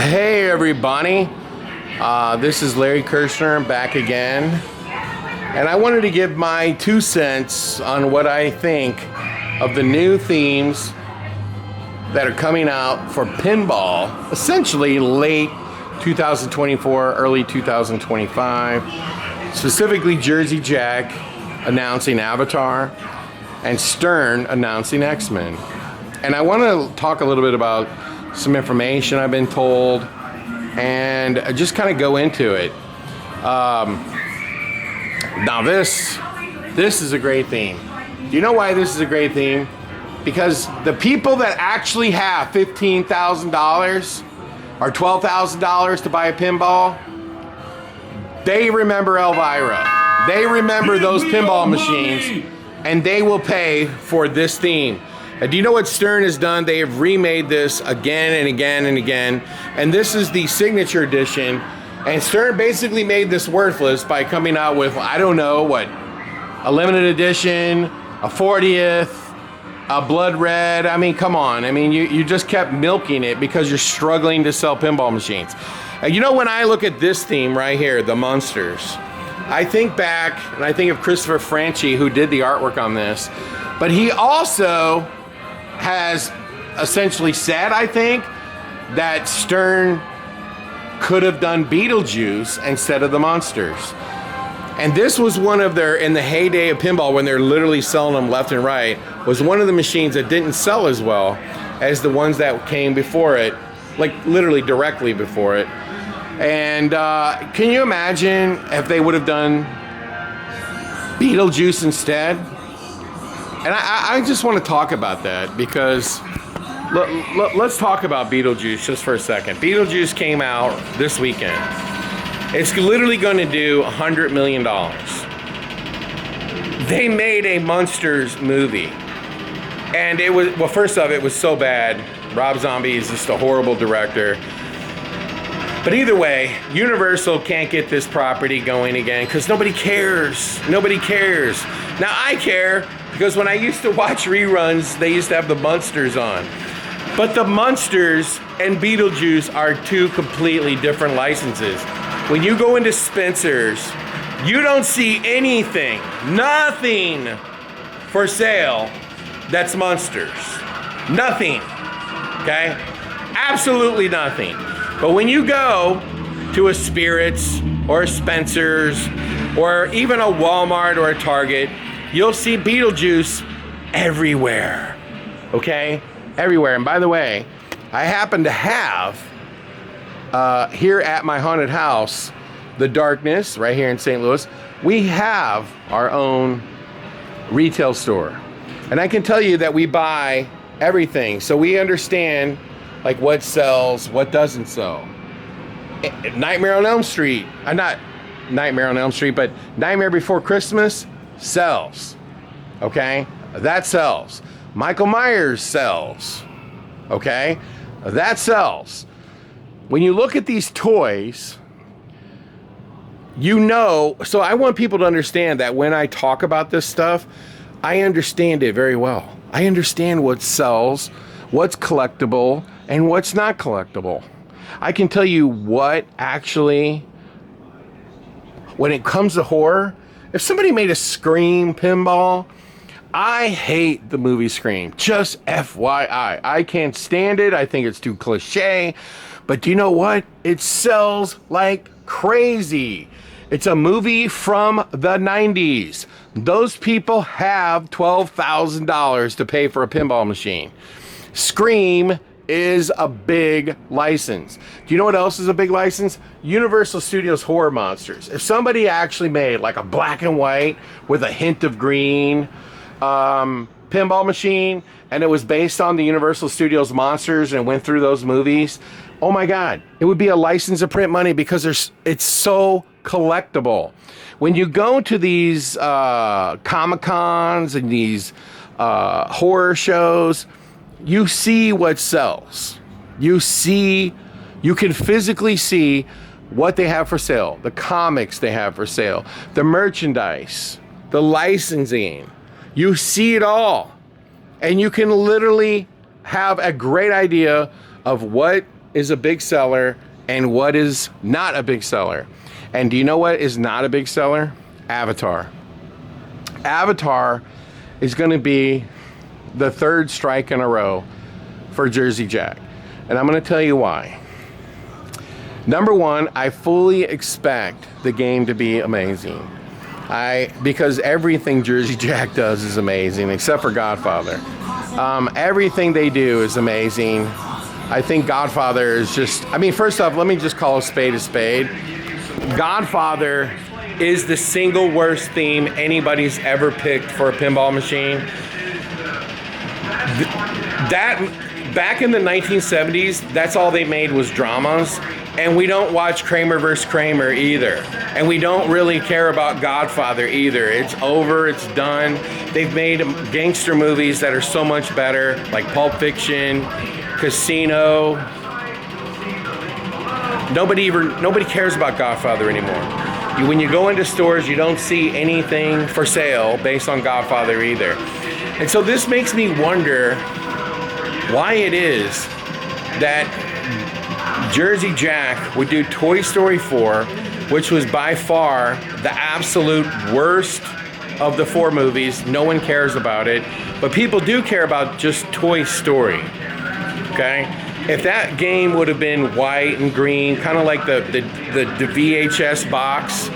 Hey everybody, this is Larry Kirshner back again, and I wanted to give my 2 cents on what I think of the new themes that are coming out for pinball, essentially late 2024, early 2025, specifically Jersey Jack announcing Avatar and Stern announcing X-Men. And I want to talk a little bit about some information I've been told and just kind of go into it. Now this is a great theme. Do you know why this is a great theme? Because the people that actually have $15,000 or $12,000 to buy a pinball, they remember Elvira. They remember those pinball machines, and they will pay for this theme. Do you know what Stern has done? They have remade this again and again and again. And this is the signature edition. And Stern basically made this worthless by coming out with, I don't know, what, a limited edition, a 40th, a blood red. I mean, come on. I mean, you just kept milking it because you're struggling to sell pinball machines. You know, when I look at this theme right here, the Monsters, I think back, and I think of Christopher Franchi, who did the artwork on this. But he also has essentially said, I think, that Stern could have done Beetlejuice instead of the Monsters. And this was one of their, in the heyday of pinball, when they're literally selling them left and right, was one of the machines that didn't sell as well as the ones that came before it, like literally directly before it. And can you imagine if they would have done Beetlejuice instead? And I just want to talk about that because let's talk about Beetlejuice just for a second. Beetlejuice came out this weekend. It's literally going to do $100 million. They made a Monsters movie. And it was, well, first off, it was so bad. Rob Zombie is just a horrible director. But either way, Universal can't get this property going again because nobody cares. Nobody cares. Now I care because when I used to watch reruns, they used to have the Munsters on. But the Munsters and Beetlejuice are 2 completely different licenses. When you go into Spencer's, you don't see anything, nothing for sale that's Munsters. Nothing, okay? Absolutely nothing. But when you go to a Spirits or a Spencer's or even a Walmart or a Target, you'll see Beetlejuice everywhere, okay? Everywhere. And by the way, I happen to have here at my haunted house, The Darkness, right here in St. Louis, we have our own retail store. And I can tell you that we buy everything. So we understand like what sells, what doesn't sell. Nightmare on Elm Street, not Nightmare on Elm Street, but Nightmare Before Christmas sells, okay? That sells. Michael Myers sells, okay? That sells. When you look at these toys, you know, so I want people to understand that when I talk about this stuff, I understand it very well. I understand what sells, what's collectible, and what's not collectible. I can tell you what actually, when it comes to horror, if somebody made a Scream pinball, I hate the movie Scream, just FYI. I can't stand it, I think it's too cliche, but do you know what? It sells like crazy. It's a movie from the 90s. Those people have $12,000 to pay for a pinball machine. Scream is a big license. Do you know what else is a big license? Universal Studios Horror Monsters. If somebody actually made like a black and white with a hint of green pinball machine, and it was based on the Universal Studios monsters and went through those movies, oh my God, it would be a license to print money because it's so collectible. When you go to these Comic-Cons and these horror shows, you see what sells. You can physically see what they have for sale, the comics they have for sale, the merchandise, the licensing. You see it all. And you can literally have a great idea of what is a big seller and what is not a big seller. And do you know what is not a big seller? Avatar. Avatar is going to be the third strike in a row for Jersey Jack. And I'm going to tell you why. Number one, I fully expect the game to be amazing. Because everything Jersey Jack does is amazing, except for Godfather. Everything they do is amazing. I think Godfather is just, I mean, first off, let me just call a spade a spade. Godfather is the single worst theme anybody's ever picked for a pinball machine. That, back in the 1970s, that's all they made was dramas. And we don't watch Kramer vs. Kramer either. And we don't really care about Godfather either. It's over, it's done. They've made gangster movies that are so much better, like Pulp Fiction, Casino. Nobody cares about Godfather anymore. When you go into stores, you don't see anything for sale based on Godfather either. And so this makes me wonder why it is that Jersey Jack would do Toy Story 4, which was by far the absolute worst of the 4 movies. No one cares about it, but people do care about just Toy Story, okay? If that game would have been white and green, kind of like the VHS box,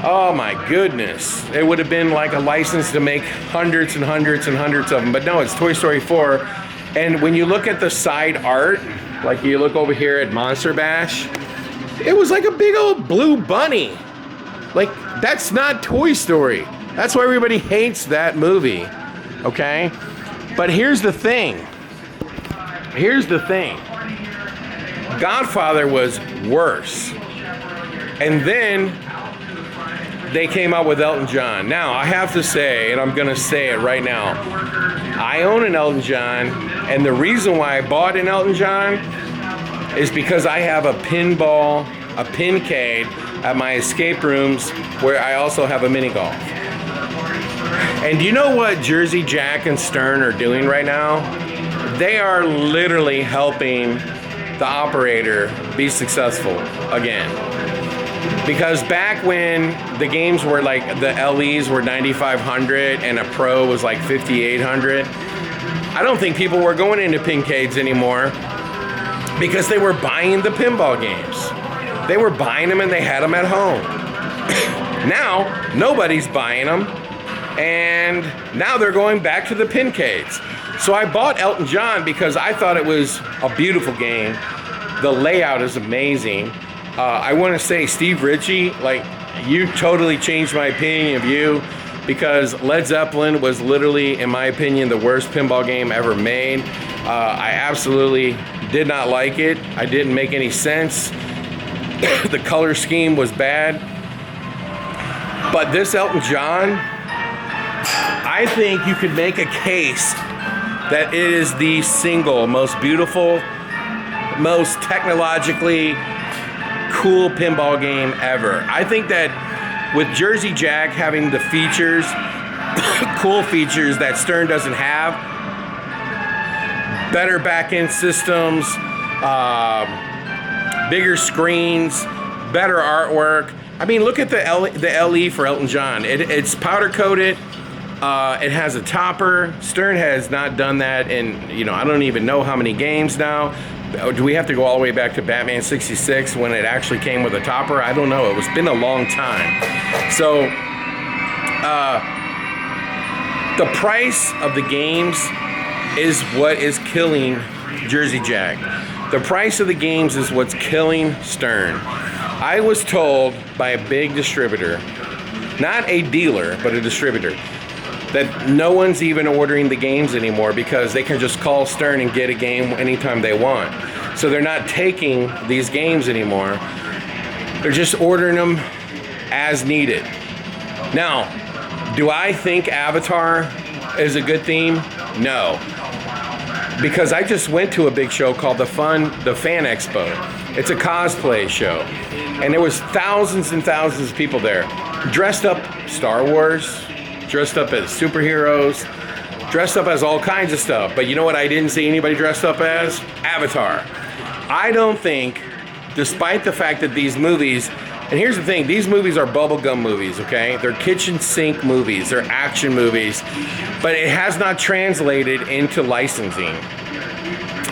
oh my goodness, it would have been like a license to make hundreds and hundreds and hundreds of them. But no, it's Toy Story 4. And when you look at the side art, like you look over here at Monster Bash, it was like a big old blue bunny. Like, that's not Toy Story. That's why everybody hates that movie, okay? But here's the thing. Godfather was worse. And then they came out with Elton John. Now, I have to say, and I'm gonna say it right now, I own an Elton John, and the reason why I bought an Elton John is because I have a pinball, a pincade at my escape rooms where I also have a mini golf. And do you know what Jersey Jack and Stern are doing right now? They are literally helping the operator be successful again. Because back when the games were like, the LEs were 9,500 and a Pro was like 5,800, I don't think people were going into pincades anymore because they were buying the pinball games. They were buying them and they had them at home. Now, nobody's buying them, and now they're going back to the pincades. So I bought Elton John because I thought it was a beautiful game. The layout is amazing. I want to say, Steve Ritchie, like, you totally changed my opinion of you, because Led Zeppelin was literally, in my opinion, the worst pinball game ever made. I absolutely did not like it. I didn't make any sense. The color scheme was bad. But this Elton John, I think you could make a case that it is the single most beautiful, most technologically cool pinball game ever. I think that with Jersey Jack having the features, cool features that Stern doesn't have, better back-end systems, bigger screens, better artwork. I mean, look at the LE for Elton John. It's powder coated. It has a topper. Stern has not done that in, I don't even know how many games now. Do we have to go all the way back to Batman 66 when it actually came with a topper? I don't know. It's been a long time. So, the price of the games is what is killing Jersey Jack. The price of the games is what's killing Stern. I was told by a big distributor, not a dealer, but a distributor, that no one's even ordering the games anymore because they can just call Stern and get a game anytime they want. So they're not taking these games anymore. They're just ordering them as needed. Now, do I think Avatar is a good theme? No. Because I just went to a big show called the Fan Expo. It's a cosplay show. And there was thousands and thousands of people there, dressed up Star Wars, dressed up as superheroes, dressed up as all kinds of stuff. But you know what I didn't see anybody dressed up as? Avatar. I don't think, despite the fact that these movies, and here's the thing, these movies are bubblegum movies, okay? They're kitchen sink movies, they're action movies, but it has not translated into licensing.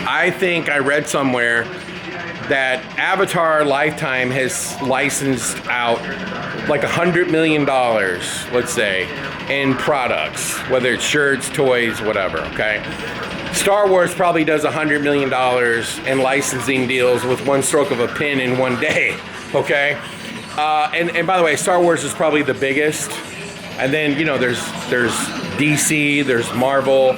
I think I read somewhere that Avatar Lifetime has licensed out like $100 million, let's say, in products, whether it's shirts, toys, whatever, okay? Star Wars probably does $100 million in licensing deals with one stroke of a pen in one day, okay? And by the way, Star Wars is probably the biggest. And then, you know, there's DC, there's Marvel,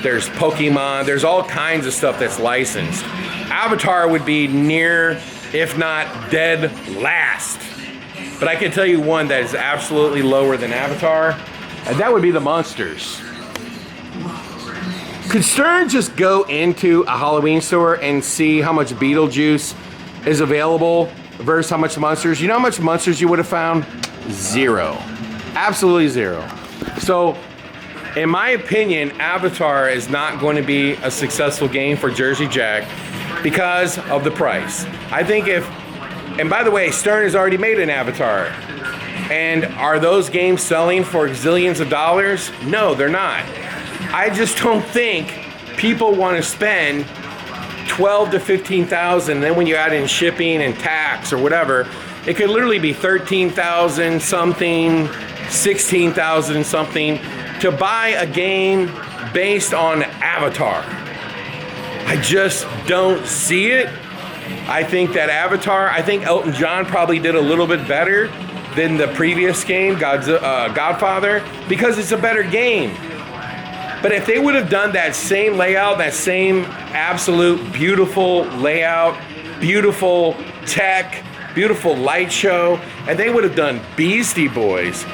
there's Pokemon, there's all kinds of stuff that's licensed. Avatar would be near, if not dead last. But I can tell you one that is absolutely lower than Avatar, and that would be the Monsters. Could Stern just go into a Halloween store and see how much Beetlejuice is available versus how much Monsters? You know how much Monsters you would have found? Zero. Absolutely zero. So, in my opinion, Avatar is not going to be a successful game for Jersey Jack because of the price. I think and by the way, Stern has already made an Avatar. And are those games selling for zillions of dollars? No, they're not. I just don't think people want to spend $12,000 to $15,000, and then when you add in shipping and tax or whatever, it could literally be $13,000 something, $16,000 something to buy a game based on Avatar. I just don't see it. I think that I think Elton John probably did a little bit better than the previous game, Godfather, because it's a better game. But if they would have done that same layout, that same absolute beautiful layout, beautiful tech, beautiful light show, and they would have done Beastie Boys,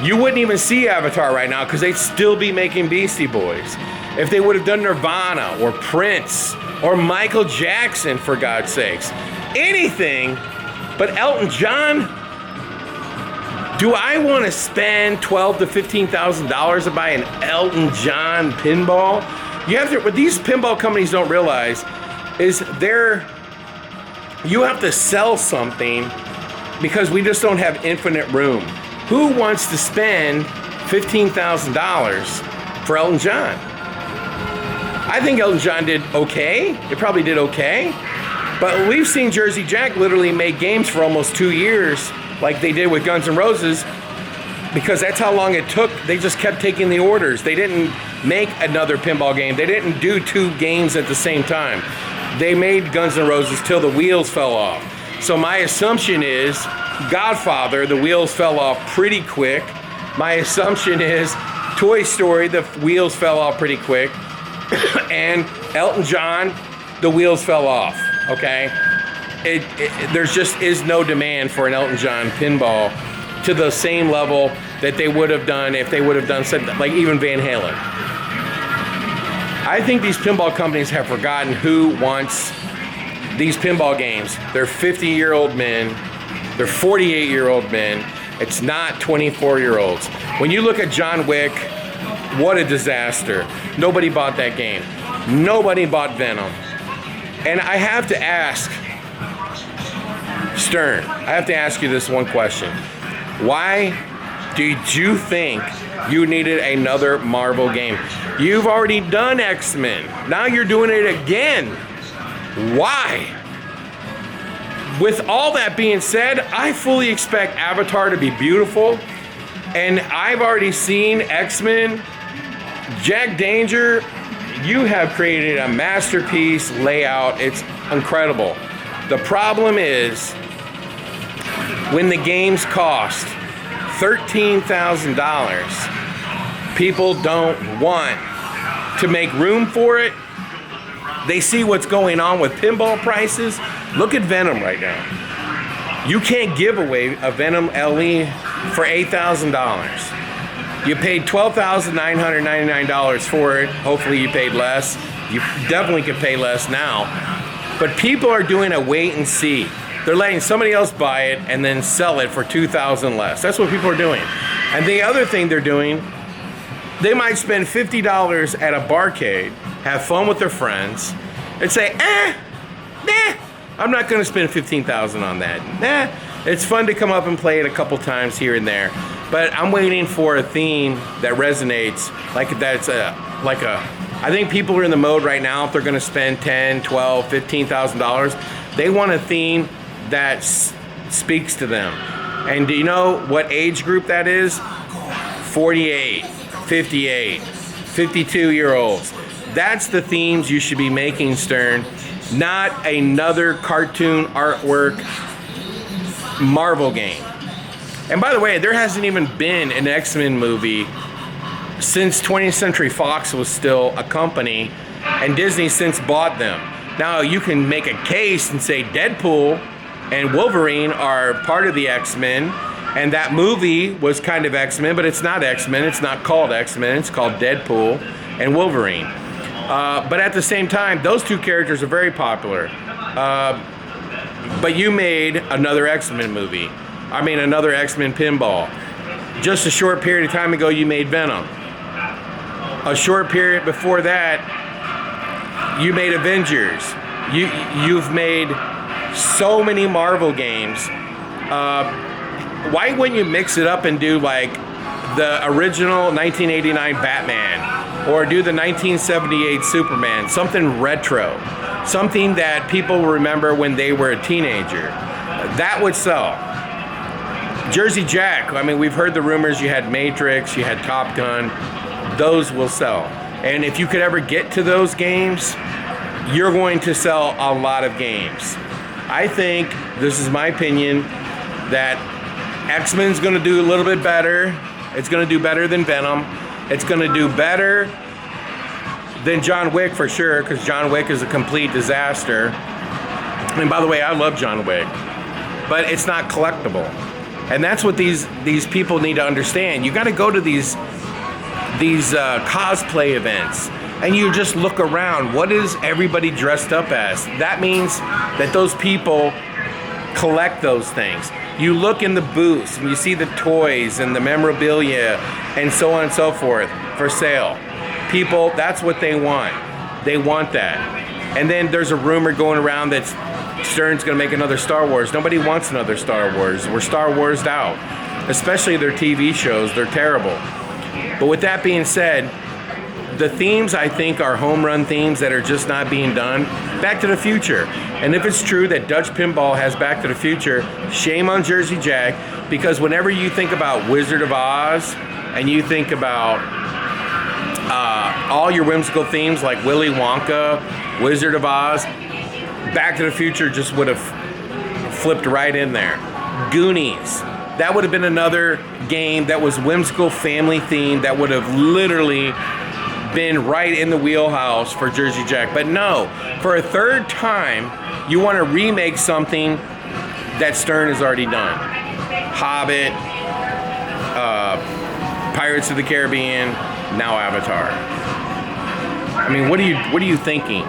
you wouldn't even see Avatar right now because they'd still be making Beastie Boys. If they would have done Nirvana or Prince or Michael Jackson, for God's sakes, anything but Elton John. Do I want to spend $12,000 to $15,000 to buy an Elton John pinball? What these pinball companies don't realize is you have to sell something because we just don't have infinite room. Who wants to spend $15,000 for Elton John? I think Elton John did okay. It probably did okay. But we've seen Jersey Jack literally make games for almost 2 years, like they did with Guns N' Roses, because that's how long it took. They just kept taking the orders. They didn't make another pinball game. They didn't do 2 games at the same time. They made Guns N' Roses till the wheels fell off. So my assumption is Godfather, the wheels fell off pretty quick. My assumption is Toy Story, the wheels fell off pretty quick. And Elton John, the wheels fell off, okay? There's just is no demand for an Elton John pinball to the same level that they would have done if they would have done something like even Van Halen. I think these pinball companies have forgotten who wants these pinball games. They're 50-year-old men. They're 48-year-old men. It's not 24-year-olds. When you look at John Wick, what a disaster. Nobody bought that game. Nobody bought Venom. And I have to ask, Stern, I have to ask you this one question. Why did you think you needed another Marvel game? You've already done X-Men. Now you're doing it again. Why? With all that being said, I fully expect Avatar to be beautiful. And I've already seen X-Men. Jack Danger, you have created a masterpiece layout. It's incredible. The problem is, when the games cost $13,000, people don't want to make room for it. They see what's going on with pinball prices. Look at Venom right now. You can't give away a Venom LE for $8,000. You paid $12,999 for it. Hopefully you paid less. You definitely could pay less now. But people are doing a wait and see. They're letting somebody else buy it and then sell it for $2,000 less. That's what people are doing. And the other thing they're doing, they might spend $50 at a barcade, have fun with their friends, and say, I'm not going to spend $15,000 on that. It's fun to come up and play it a couple times here and there, but I'm waiting for a theme that resonates, like that's like a. I think people are in the mode right now. If they're going to spend $10,000, $12,000, $15,000, they want a theme that speaks to them. And do you know what age group that is? 48, 58, 52-year-olds. That's the themes you should be making, Stern. Not another cartoon artwork Marvel game. And by the way, there hasn't even been an X-Men movie since 20th Century Fox was still a company, and Disney since bought them. Now you can make a case and say Deadpool and Wolverine are part of the X-Men, and that movie was kind of X-Men, but it's not X-Men. It's not called X-Men. It's called Deadpool and Wolverine. But at the same time, those two characters are very popular. But you made another X-Men movie. I mean, another X-Men Pinball. Just a short period of time ago, you made Venom. A short period before that, you made Avengers. You've made so many Marvel games. Why wouldn't you mix it up and do like the original 1989 Batman, or do the 1978 Superman, something retro, something that people remember when they were a teenager? That would sell. Jersey Jack, I mean, we've heard the rumors, you had Matrix, you had Top Gun, those will sell. And if you could ever get to those games, you're going to sell a lot of games. I think, this is my opinion, that X-Men's gonna do a little bit better. It's gonna do better than Venom. It's gonna do better than John Wick for sure, because John Wick is a complete disaster. And by the way, I love John Wick, but it's not collectible. And that's what these people need to understand. You gotta go to these cosplay events, and you just look around. What is everybody dressed up as? That means that those people collect those things. You look in the booths and you see the toys and the memorabilia and so on and so forth for sale. People, that's what they want. They want that. And then there's a rumor going around that Stern's gonna make another Star Wars. Nobody wants another Star Wars. We're Star Wars'd out. Especially their TV shows, they're terrible. But with that being said, the themes I think are home run themes that are just not being done. Back to the Future. And if it's true that Dutch Pinball has Back to the Future, shame on Jersey Jack, because whenever you think about Wizard of Oz and you think about all your whimsical themes like Willy Wonka, Wizard of Oz, Back to the Future just would have flipped right in there. Goonies. That would have been another game that was whimsical, family themed, that would have literally been right in the wheelhouse for Jersey Jack. But no, for a third time, you want to remake something that Stern has already done. Hobbit, Pirates of the Caribbean, now Avatar. I mean, what are you thinking?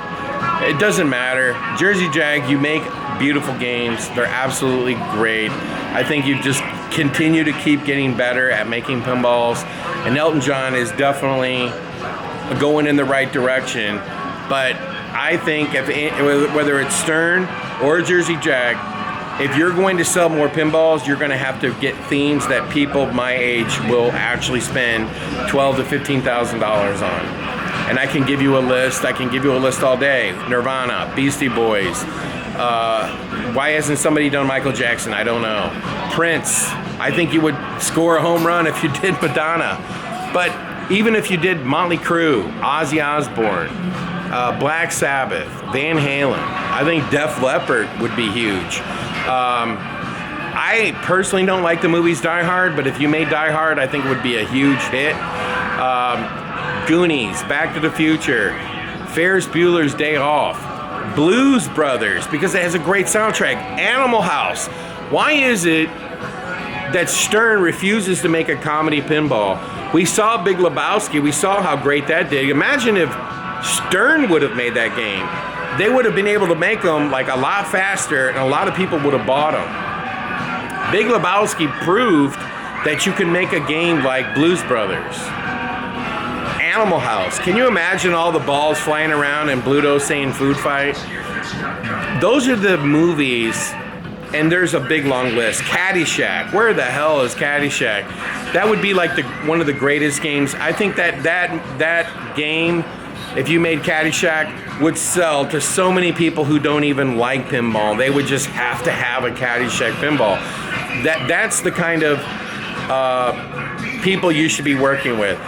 It doesn't matter. Jersey Jack, you make beautiful games. They're absolutely great. I think you just continue to keep getting better at making pinballs. And Elton John is definitely going in the right direction. But I think whether it's Stern or Jersey Jack, if you're going to sell more pinballs, you're going to have to get themes that people my age will actually spend $12,000 to $15,000 on. And I can give you a list. I can give you a list all day. Nirvana, Beastie Boys. Why hasn't somebody done Michael Jackson? I don't know. Prince. I think you would score a home run if you did Madonna. But even if you did Motley Crue, Ozzy Osbourne, Black Sabbath, Van Halen, I think Def Leppard would be huge. I personally don't like the movies Die Hard, but if you made Die Hard, I think it would be a huge hit. Goonies, Back to the Future, Ferris Bueller's Day Off, Blues Brothers, because it has a great soundtrack. Animal House. Why is it that Stern refuses to make a comedy pinball? We saw Big Lebowski. We saw how great that did. Imagine if Stern would have made that game. They would have been able to make them like a lot faster, and a lot of people would have bought them. Big Lebowski proved that you can make a game like Blues Brothers. Animal House. Can you imagine all the balls flying around and Bluto saying food fight? those are the movies, and there's a big long list. Caddyshack. Where the hell is Caddyshack? That would be like one of the greatest games. I think that game, if you made Caddyshack, would sell to so many people who don't even like pinball. They would just have to have a Caddyshack pinball. That's the kind of people you should be working with.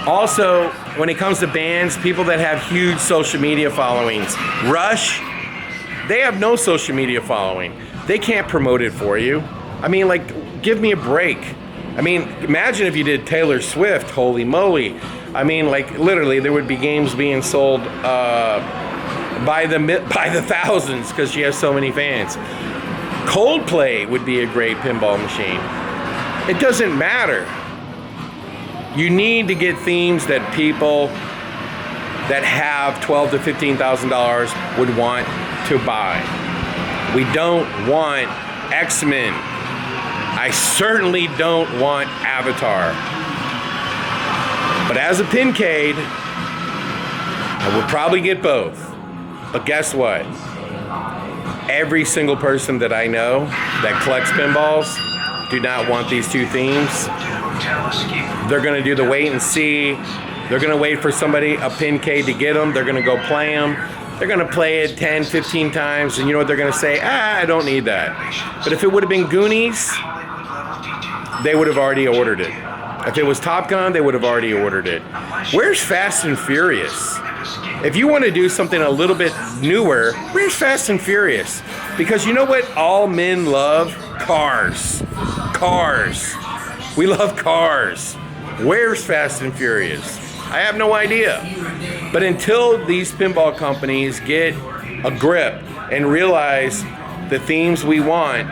Also, when it comes to bands, people that have huge social media followings. Rush, they have no social media following. They can't promote it for you. I mean, like, give me a break. I mean, imagine if you did Taylor Swift, holy moly. I mean, like, literally, there would be games being sold by the thousands because she has so many fans. Coldplay would be a great pinball machine. It doesn't matter. You need to get themes that people that have $12,000 to $15,000 would want to buy. We don't want X-Men. I certainly don't want Avatar. But as a pincade, I would probably get both. But guess what? Every single person that I know that collects pinballs do not want these two themes. They're going to do the wait and see. They're going to wait for somebody, a pincade, to get them. They're going to go play them. They're going to play it 10, 15 times, and you know what they're going to say? I don't need that. But if it would have been Goonies, they would have already ordered it. If it was Top Gun, they would have already ordered it. Where's Fast and Furious? If you want to do something a little bit newer, where's Fast and Furious? Because you know what all men love? Cars. Cars. We love cars. Where's Fast and Furious? I have no idea. But until these pinball companies get a grip and realize the themes we want,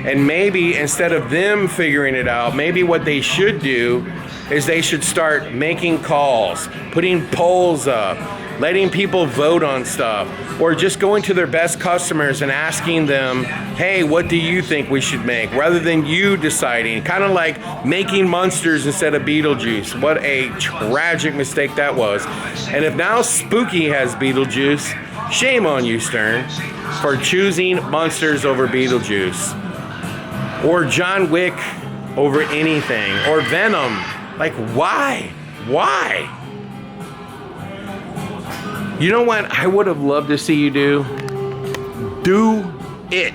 and maybe instead of them figuring it out, maybe what they should do is they should start making calls, putting polls up, letting people vote on stuff, or just going to their best customers and asking them, hey, what do you think we should make? Rather than you deciding, kind of like making Monsters instead of Beetlejuice. What a tragic mistake that was. And if now Spooky has Beetlejuice, shame on you, Stern, for choosing Monsters over Beetlejuice. Or John Wick over anything. Or Venom. Like, why? Why? You know what I would have loved to see you do? Do it.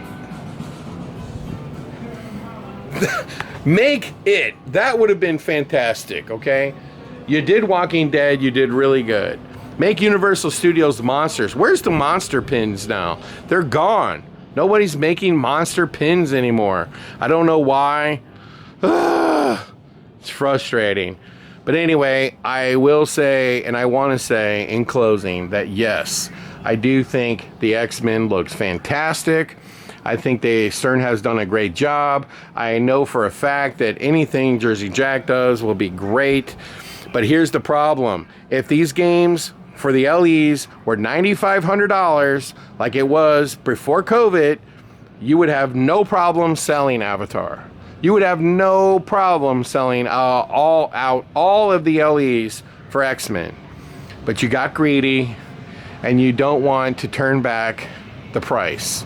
Make it. That would have been fantastic, okay? You did Walking Dead, you did really good. Make Universal Studios Monsters. Where's the monster pins now? They're gone. Nobody's making monster pins anymore. I don't know why. It's frustrating. But anyway, I will say, and I want to say in closing, that yes, I do think the X-Men looks fantastic. I think Stern has done a great job. I know for a fact that anything Jersey Jack does will be great. But here's the problem. If these games for the LEs were $9,500, like it was before COVID, you would have no problem selling Avatar. You would have no problem selling all of the LEs for X-Men. But you got greedy, and you don't want to turn back the price.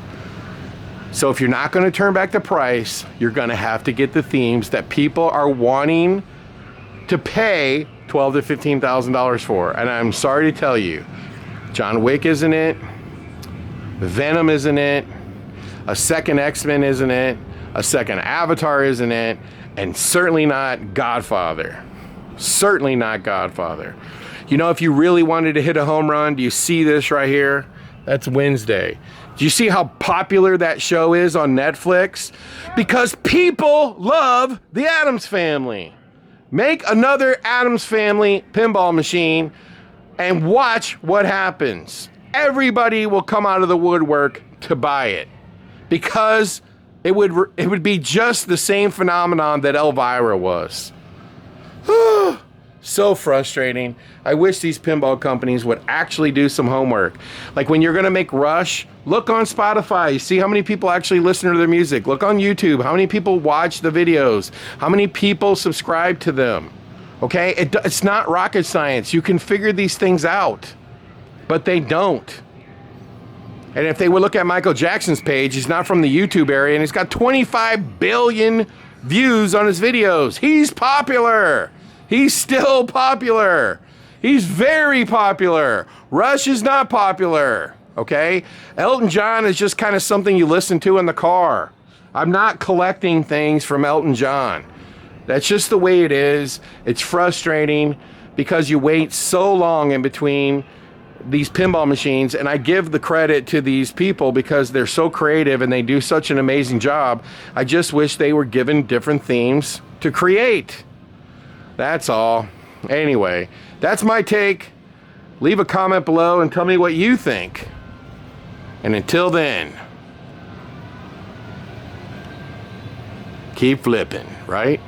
So if you're not going to turn back the price, you're going to have to get the themes that people are wanting to pay $12,000 to $15,000 for. And I'm sorry to tell you, John Wick isn't it. Venom isn't it. A second X-Men isn't it. A second Avatar isn't it. And certainly not Godfather. Certainly not Godfather. You know, if you really wanted to hit a home run, do you see this right here? That's Wednesday. Do you see how popular that show is on Netflix? Because people love the Addams Family. Make another Addams Family pinball machine and watch what happens. Everybody will come out of the woodwork to buy it because it would be just the same phenomenon that Elvira was. So frustrating. I wish these pinball companies would actually do some homework. Like when you're going to make Rush, look on Spotify. See how many people actually listen to their music. Look on YouTube. How many people watch the videos? How many people subscribe to them? Okay? It's not rocket science. You can figure these things out. But they don't. And if they would look at Michael Jackson's page, he's not from the YouTube area, and he's got 25 billion views on his videos. He's popular. He's still popular. He's very popular. Rush is not popular, okay? Elton John is just kind of something you listen to in the car. I'm not collecting things from Elton John. That's just the way it is. It's frustrating because you wait so long in between these pinball machines, and I give the credit to these people because they're so creative and they do such an amazing job. I just wish they were given different themes to create. That's all. Anyway, that's my take. Leave a comment below and tell me what you think. And until then, keep flipping, right?